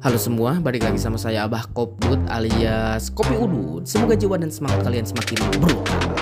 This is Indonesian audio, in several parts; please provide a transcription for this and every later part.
Halo semua, balik lagi sama saya Abah Kopdut alias Kopi Udut. Semoga jiwa dan semangat kalian semakin brutal.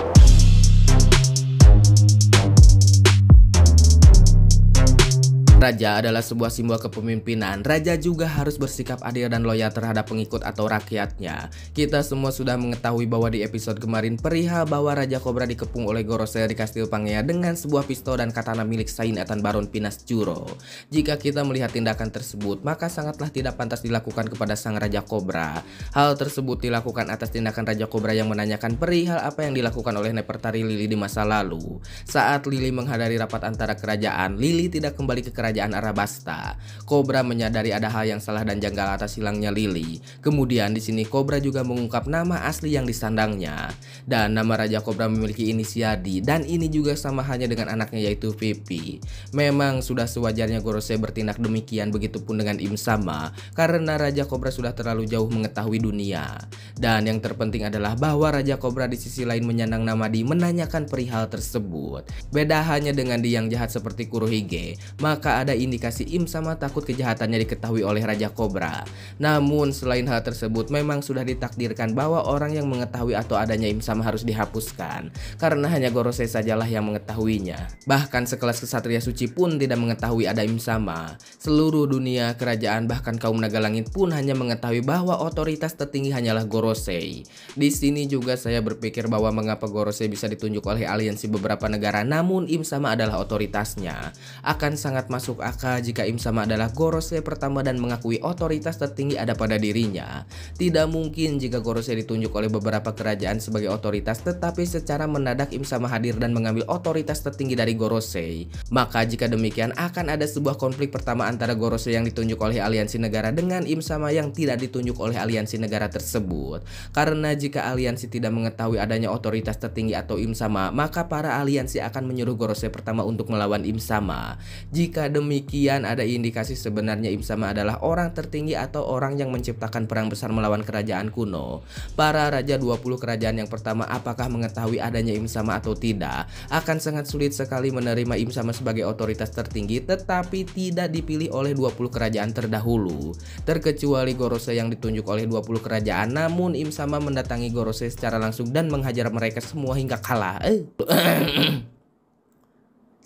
Raja adalah sebuah simbol kepemimpinan. Raja juga harus bersikap adil dan loyal terhadap pengikut atau rakyatnya. Kita semua sudah mengetahui bahwa di episode kemarin perihal bahwa Raja Cobra dikepung oleh Gorosei di Kastil Pangea dengan sebuah pistol dan katana milik Sain Ethan Baron Pinas Juro. Jika kita melihat tindakan tersebut, maka sangatlah tidak pantas dilakukan kepada sang Raja Cobra. Hal tersebut dilakukan atas tindakan Raja Cobra yang menanyakan perihal apa yang dilakukan oleh Nefertari Lili di masa lalu. Saat Lili menghadiri rapat antara kerajaan, Lili tidak kembali ke kerajaan Arabasta. Cobra menyadari ada hal yang salah dan janggal atas hilangnya Lili. Kemudian di sini Cobra juga mengungkap nama asli yang disandangnya. Dan nama Raja Cobra memiliki inisiadi dan ini juga sama halnya dengan anaknya yaitu Vivi. Memang sudah sewajarnya Gorosei bertindak demikian, begitupun dengan Im Sama karena Raja Cobra sudah terlalu jauh mengetahui dunia. Dan yang terpenting adalah bahwa Raja Cobra di sisi lain menyandang nama Di menanyakan perihal tersebut. Beda hanya dengan Di yang jahat seperti Kurohige, maka ada indikasi Im Sama takut kejahatannya diketahui oleh Raja Cobra. Namun selain hal tersebut, memang sudah ditakdirkan bahwa orang yang mengetahui atau adanya Im Sama harus dihapuskan, karena hanya Gorosei sajalah yang mengetahuinya. Bahkan sekelas kesatria suci pun tidak mengetahui ada Im Sama. Seluruh dunia, kerajaan, bahkan kaum naga langit pun hanya mengetahui bahwa otoritas tertinggi hanyalah Gorosei. Di sini juga saya berpikir bahwa mengapa Gorosei bisa ditunjuk oleh aliansi beberapa negara namun Im Sama adalah otoritasnya. Akan sangat masuk akal jika Im Sama adalah Gorosei pertama dan mengakui otoritas tertinggi ada pada dirinya. Tidak mungkin jika Gorosei ditunjuk oleh beberapa kerajaan sebagai otoritas tetapi secara mendadak Im Sama hadir dan mengambil otoritas tertinggi dari Gorosei. Maka jika demikian akan ada sebuah konflik pertama antara Gorosei yang ditunjuk oleh aliansi negara dengan Im Sama yang tidak ditunjuk oleh aliansi negara tersebut. Karena jika aliansi tidak mengetahui adanya otoritas tertinggi atau Im Sama, maka para aliansi akan menyuruh Gorosei pertama untuk melawan Im Sama. Jika demikian ada indikasi sebenarnya Im Sama adalah orang tertinggi atau orang yang menciptakan perang besar melawan kerajaan kuno. Para raja 20 kerajaan yang pertama apakah mengetahui adanya Im Sama atau tidak? Akan sangat sulit sekali menerima Im Sama sebagai otoritas tertinggi tetapi tidak dipilih oleh 20 kerajaan terdahulu. Terkecuali Gorosei yang ditunjuk oleh 20 kerajaan, namun Im Sama mendatangi Gorosei secara langsung dan menghajar mereka semua hingga kalah.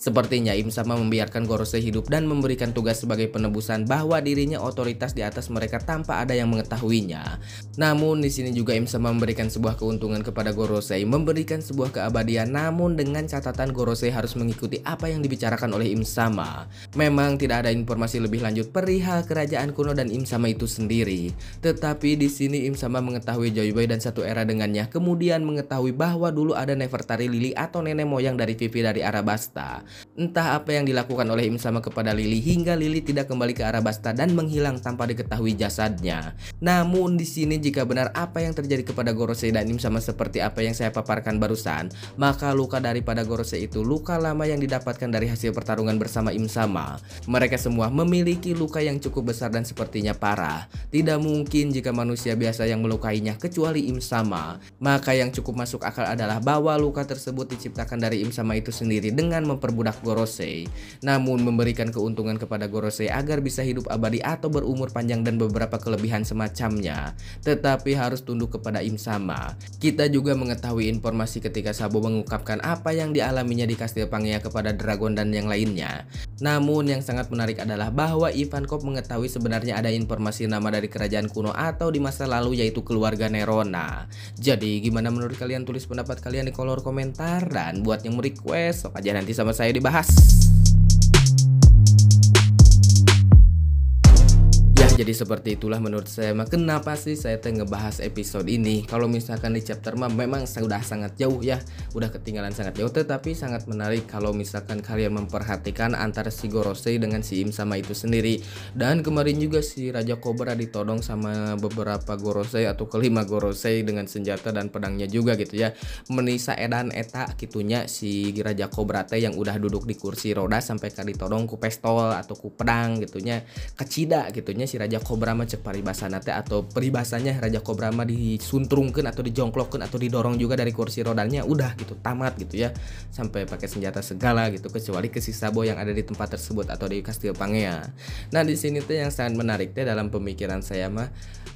Sepertinya Im Sama membiarkan Gorosei hidup dan memberikan tugas sebagai penebusan bahwa dirinya otoritas di atas mereka tanpa ada yang mengetahuinya. Namun di sini juga Im Sama memberikan sebuah keuntungan kepada Gorosei, memberikan sebuah keabadian, namun dengan catatan Gorosei harus mengikuti apa yang dibicarakan oleh Im Sama. Memang tidak ada informasi lebih lanjut perihal kerajaan kuno dan Im Sama itu sendiri. Tetapi di sini Im Sama mengetahui Joyboy dan satu era dengannya, kemudian mengetahui bahwa dulu ada Nefertari Lili atau nenek moyang dari Vivi dari Arabasta. Entah apa yang dilakukan oleh Im Sama kepada Lili hingga Lili tidak kembali ke Arabasta dan menghilang tanpa diketahui jasadnya. Namun di sini jika benar apa yang terjadi kepada Gorosei dan Im Sama seperti apa yang saya paparkan barusan, maka luka daripada Gorosei itu luka lama yang didapatkan dari hasil pertarungan bersama Im Sama. Mereka semua memiliki luka yang cukup besar dan sepertinya parah. Tidak mungkin jika manusia biasa yang melukainya kecuali Im Sama. Maka yang cukup masuk akal adalah bahwa luka tersebut diciptakan dari Im Sama itu sendiri dengan memperbudak Gorosei, namun memberikan keuntungan kepada Gorosei agar bisa hidup abadi atau berumur panjang dan beberapa kelebihan semacamnya. Tetapi harus tunduk kepada Im Sama. Kita juga mengetahui informasi ketika Sabo mengungkapkan apa yang dialaminya di Kastil Pangea kepada Dragon dan yang lainnya. Namun yang sangat menarik adalah bahwa Ivankov mengetahui sebenarnya ada informasi nama dari kerajaan kuno atau di masa lalu yaitu keluarga Nerona. Jadi gimana menurut kalian? Tulis pendapat kalian di kolom komentar, dan buat yang request sok aja nanti sama saya dibahas. Jadi seperti itulah menurut saya. Kenapa sih saya ngebahas episode ini? Kalau misalkan di chapter mah memang sudah sangat jauh ya, udah ketinggalan sangat jauh. Tetapi sangat menarik kalau misalkan kalian memperhatikan antara si Gorosei dengan si Im Sama itu sendiri. Dan kemarin juga si Raja Cobra ditodong sama beberapa Gorosei atau kelima Gorosei dengan senjata dan pedangnya juga gitu ya. Menisa edan eta gitunya si Raja Cobra teh yang udah duduk di kursi roda sampai ditodong ku pistol atau ku pedang gitunya, kecida gitunya si Raja Raja Kobra mah cek paribasana teh atau peribasanya Raja Kobra mah disuntrungkeun atau dijongklokkeun atau didorong juga dari kursi rodanya, udah gitu tamat gitu ya, sampai pakai senjata segala gitu, kecuali ke si Sabo yang ada di tempat tersebut atau di Kastil Pangea. Nah di sini tuh yang sangat menarik teh dalam pemikiran saya mah,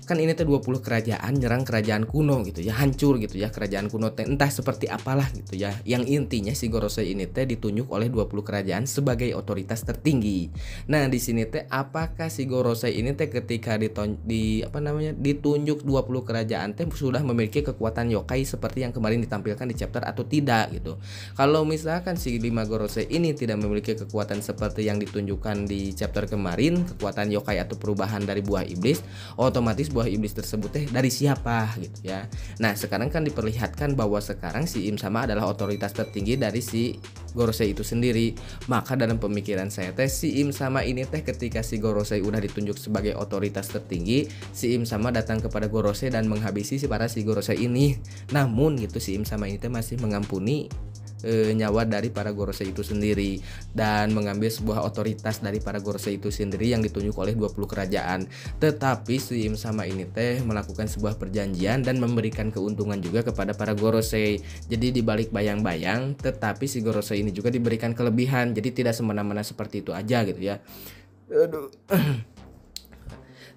kan ini teh 20 kerajaan nyerang kerajaan kuno gitu ya, hancur gitu ya kerajaan kuno teh entah seperti apalah gitu ya. Yang intinya si Gorosei ini teh ditunjuk oleh 20 kerajaan sebagai otoritas tertinggi. Nah di sini teh apakah si Gorosei ini teh ketika ditunjuk 20 kerajaan teh sudah memiliki kekuatan yokai seperti yang kemarin ditampilkan di chapter atau tidak gitu. Kalau misalkan si 5 Gorosei ini tidak memiliki kekuatan seperti yang ditunjukkan di chapter kemarin, kekuatan yokai atau perubahan dari buah iblis, otomatis buah iblis tersebut teh dari siapa gitu ya. Nah sekarang kan diperlihatkan bahwa sekarang si Im Sama adalah otoritas tertinggi dari si Gorosei itu sendiri. Maka dalam pemikiran saya teh si Im Sama ini teh ketika si Gorosei udah ditunjuk sebagai otoritas tertinggi, si Im Sama datang kepada Gorosei dan menghabisi si Gorosei ini. Namun gitu si Im Sama ini teh masih mengampuni nyawa dari para Gorosei itu sendiri dan mengambil sebuah otoritas dari para Gorosei itu sendiri yang ditunjuk oleh 20 kerajaan. Tetapi si Im Sama ini teh melakukan sebuah perjanjian dan memberikan keuntungan juga kepada para Gorosei. Jadi dibalik bayang-bayang, tetapi si Gorosei ini juga diberikan kelebihan. Jadi tidak semena-mena seperti itu aja gitu ya. Aduh.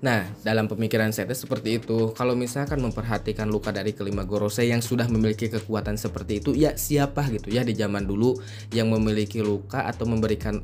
Nah, dalam pemikiran saya seperti itu. Kalau misalkan memperhatikan luka dari kelima Gorosei yang sudah memiliki kekuatan seperti itu, ya siapa gitu ya di zaman dulu yang memiliki luka atau memberikan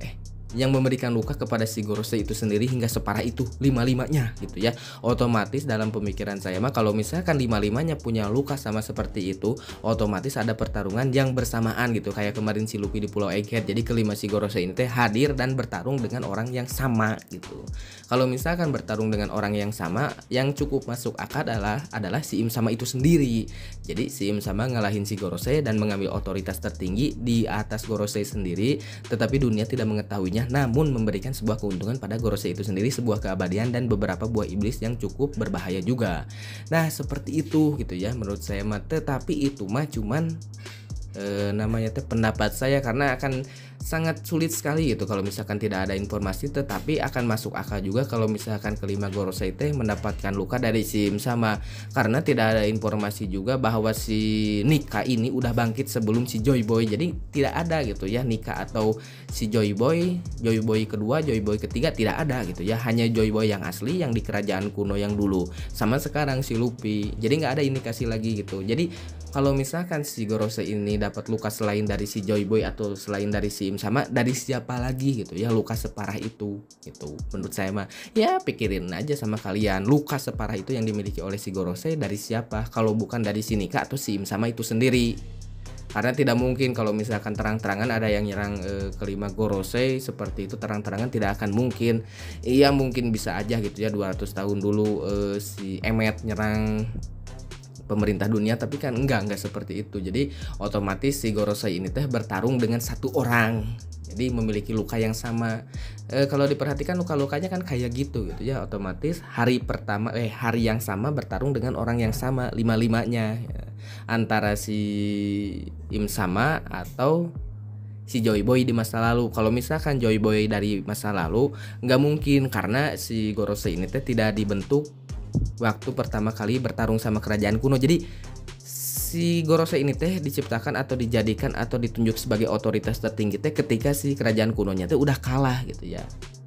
luka kepada si Gorosei itu sendiri hingga separah itu, lima-limanya gitu ya. Otomatis dalam pemikiran saya mah kalau misalkan lima-limanya punya luka sama seperti itu, otomatis ada pertarungan yang bersamaan gitu, kayak kemarin si Luffy di Pulau Egghead. Jadi kelima si Gorosei ini teh hadir dan bertarung dengan orang yang sama gitu. Kalau misalkan bertarung dengan orang yang sama, yang cukup masuk akal adalah si Im Sama itu sendiri. Jadi si Im Sama ngalahin si Gorosei dan mengambil otoritas tertinggi di atas Gorosei sendiri, tetapi dunia tidak mengetahuinya, namun memberikan sebuah keuntungan pada Gorosei itu sendiri, sebuah keabadian dan beberapa buah iblis yang cukup berbahaya juga. Nah seperti itu gitu ya menurut saya mah. Tetapi itu mah cuman namanya teh pendapat saya, karena akan sangat sulit sekali gitu kalau misalkan tidak ada informasi. Tetapi akan masuk akal juga kalau misalkan kelima Gorosei teh mendapatkan luka dari si Im Sama, karena tidak ada informasi juga bahwa si Nika ini udah bangkit sebelum si Joy Boy. Jadi tidak ada gitu ya Nika atau si Joy Boy kedua, Joy Boy ketiga, tidak ada gitu ya. Hanya Joy Boy yang asli yang di kerajaan kuno yang dulu sama sekarang si Luffy. Jadi nggak ada indikasi lagi gitu. Jadi kalau misalkan si Gorosei ini dapat luka selain dari si Joy Boy atau selain dari si Im Sama, dari siapa lagi gitu ya luka separah itu gitu. Menurut saya mah ya pikirin aja sama kalian, luka separah itu yang dimiliki oleh si Gorosei dari siapa kalau bukan dari si Nika atau si Im Sama itu sendiri. Karena tidak mungkin kalau misalkan terang-terangan ada yang nyerang kelima Gorosei seperti itu, terang-terangan tidak akan mungkin. Iya mungkin bisa aja gitu ya 200 tahun dulu si Emmet nyerang pemerintah dunia, tapi kan enggak seperti itu. Jadi otomatis si Gorosei ini teh bertarung dengan satu orang, jadi memiliki luka yang sama. Kalau diperhatikan luka-lukanya kan kayak gitu ya, otomatis hari yang sama bertarung dengan orang yang sama, lima-limanya ya. Antara si Im Sama atau si Joy Boy di masa lalu. Kalau misalkan Joy Boy dari masa lalu nggak mungkin, karena si Gorosei ini teh tidak dibentuk waktu pertama kali bertarung sama kerajaan kuno. Jadi si Gorosei ini teh diciptakan atau dijadikan atau ditunjuk sebagai otoritas tertinggi teh ketika si kerajaan kunonya teh udah kalah gitu ya.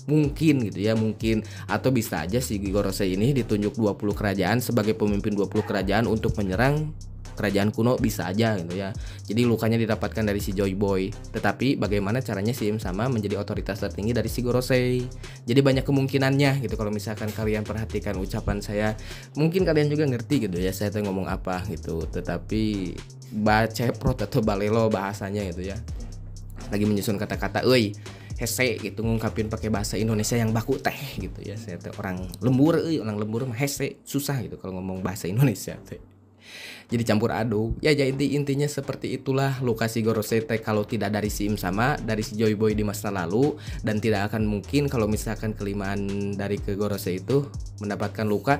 Mungkin gitu ya, mungkin. Atau bisa aja si Gorosei ini ditunjuk 20 kerajaan sebagai pemimpin 20 kerajaan untuk menyerang kerajaan kuno, bisa aja gitu ya. Jadi lukanya didapatkan dari si Joy Boy. Tetapi bagaimana caranya si Im Sama menjadi otoritas tertinggi dari si Gorosei? Jadi banyak kemungkinannya gitu. Kalau misalkan kalian perhatikan ucapan saya, mungkin kalian juga ngerti gitu ya saya tuh ngomong apa gitu. Tetapi baceprot atau balelo bahasanya gitu ya, lagi menyusun kata-kata hese gitu, ngungkapin pakai bahasa Indonesia yang baku teh gitu ya. Saya tuh orang lembur mah hese susah gitu kalau ngomong bahasa Indonesia teh. Jadi campur aduk. Ya intinya seperti itulah luka si Gorosei teh kalau tidak dari si Im Sama, dari si Joy Boy di masa lalu, dan tidak akan mungkin kalau misalkan kelimaan dari ke Gorosei itu mendapatkan luka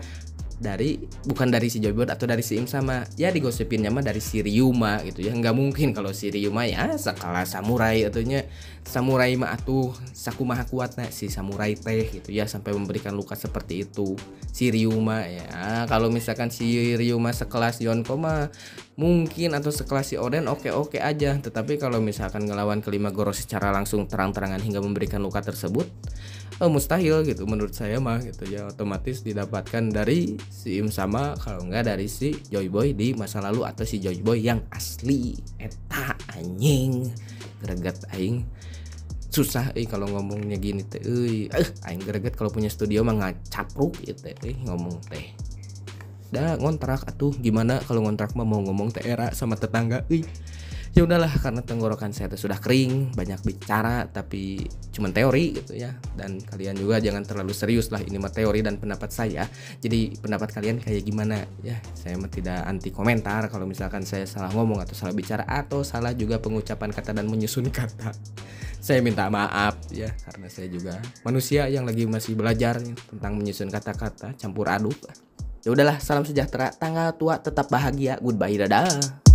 bukan dari si Joyboy atau dari si Im Sama, ya digosipinnya mah dari si Ryuma gitu ya. Nggak mungkin kalau si Ryuma ya sekelas samurai atunya, samurai mah atuh sakumaha kuatna si samurai teh gitu ya, sampai memberikan luka seperti itu si Ryuma ya. Kalau misalkan si Ryuma sekelas Yonko mah mungkin, atau sekelas si Oden oke-oke aja, tetapi kalau misalkan ngelawan kelima Goro secara langsung terang-terangan hingga memberikan luka tersebut, mustahil gitu menurut saya mah gitu ya. Otomatis didapatkan dari si Im Sama, kalau enggak dari si Joyboy di masa lalu atau si Joyboy yang asli. Eta anjing greget aing, susah kalau ngomongnya gini teh aing greget kalau punya studio mah ngacapruk gitu ngomong teh. Dah ngontrak atuh, gimana kalau ngontrak mah mau ngomong teh era sama tetangga ya udahlah, karena tenggorokan saya tuh sudah kering, banyak bicara tapi cuman teori gitu ya. Dan kalian juga jangan terlalu serius lah, ini mah teori dan pendapat saya, jadi pendapat kalian kayak gimana ya. Saya mah tidak anti komentar kalau misalkan saya salah ngomong atau salah bicara atau salah juga pengucapan kata dan menyusun kata. Saya minta maaf ya, karena saya juga manusia yang lagi masih belajar tentang menyusun kata-kata campur aduk. Ya udahlah, salam sejahtera, tanggal tua tetap bahagia, goodbye, dadah.